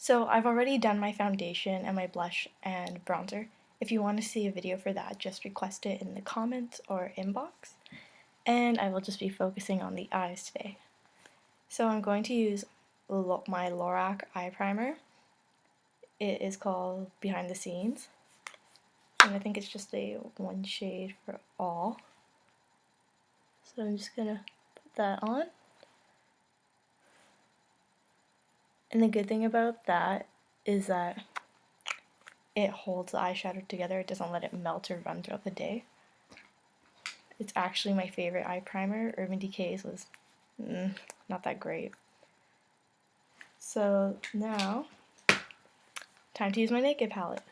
So I've already done my foundation and my blush and bronzer. If you want to see a video for that, just request it in the comments or inbox. And I will just be focusing on the eyes today. So I'm going to use my Lorac eye primer. It is called Behind the Scenes. And I think it's just a one shade for all. So I'm just gonna put that on. And the good thing about that is that it holds the eyeshadow together. It doesn't let it melt or run throughout the day. It's actually my favorite eye primer. Urban Decay's was not that great. So now, time to use my makeup palette.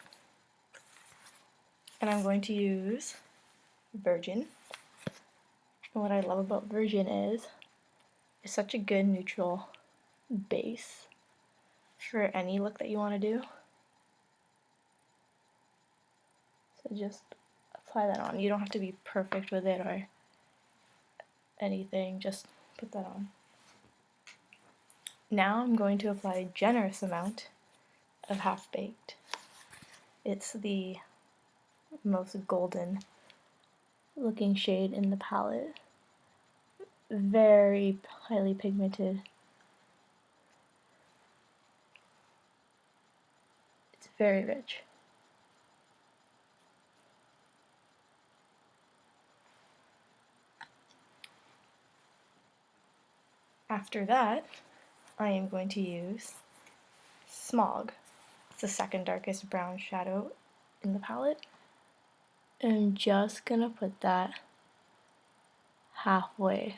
And I'm going to use Virgin. And what I love about Virgin is it's such a good neutral base for any look that you want to do. So just apply that on. You don't have to be perfect with it or anything, just put that on. Now I'm going to apply a generous amount of Half Baked. It's the most golden looking shade in the palette. Very highly pigmented. It's very rich. After that, I am going to use Smog. It's the second darkest brown shadow in the palette. And I'm just gonna put that halfway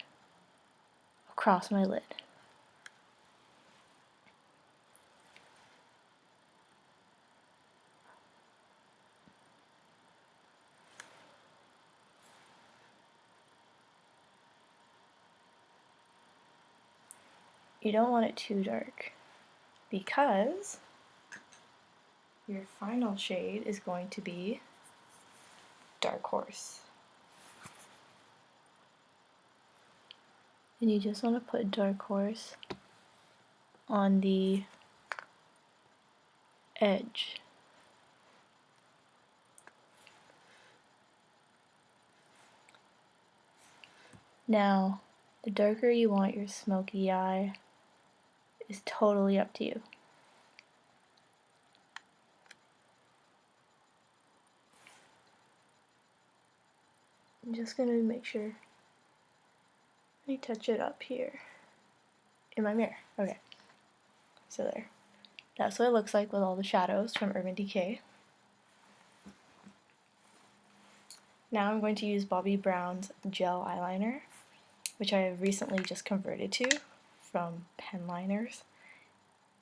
across my lid. You don't want it too dark because your final shade is going to be Darkhorse. And you just want to put Darkhorse on the edge. Now, the darker you want your smoky eye is totally up to you. I'm just going to make sure I touch it up here in my mirror. Okay, so there. That's what it looks like with all the shadows from Urban Decay. Now I'm going to use Bobbi Brown's gel eyeliner, which I have recently just converted to from pen liners,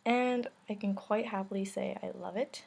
and I can quite happily say I love it.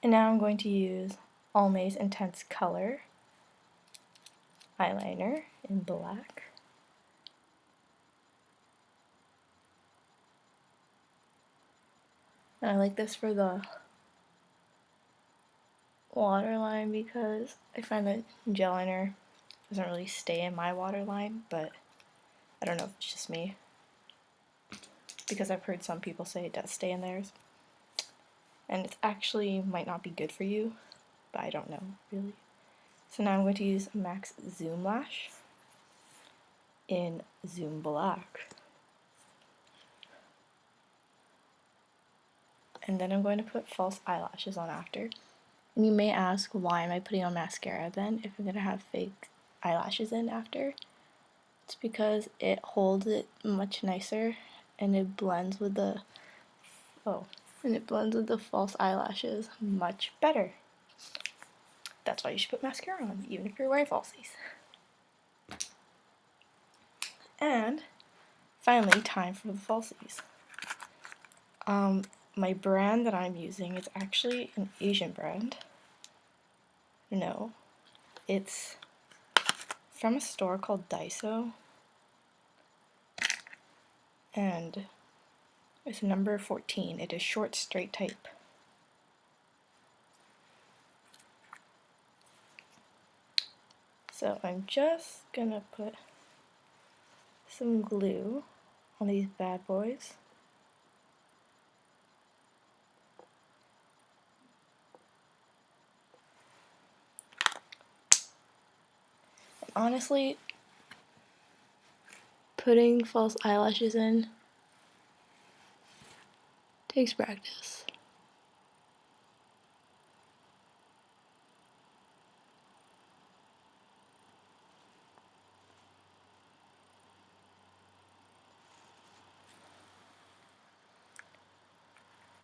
And now I'm going to use Almay's Intense Color eyeliner in black. And I like this for the waterline because I find that gel liner doesn't really stay in my waterline, but I don't know if it's just me, because I've heard some people say it does stay in theirs. And it actually might not be good for you, but I don't know, really. So now I'm going to use MAC's Zoomlash in Zoomblack. And then I'm going to put false eyelashes on after. And you may ask, why am I putting on mascara then if I'm going to have fake eyelashes in after? It's because it holds it much nicer and it blends with the false eyelashes much better. that's why you should put mascara on, even if you're wearing falsies. And finally, time for the falsies. My brand that I'm using is actually an Asian brand. No, it's from a store called Daiso, and it's number 14. It is short straight type. So I'm just gonna put some glue on these bad boys. Honestly, putting false eyelashes in takes practice.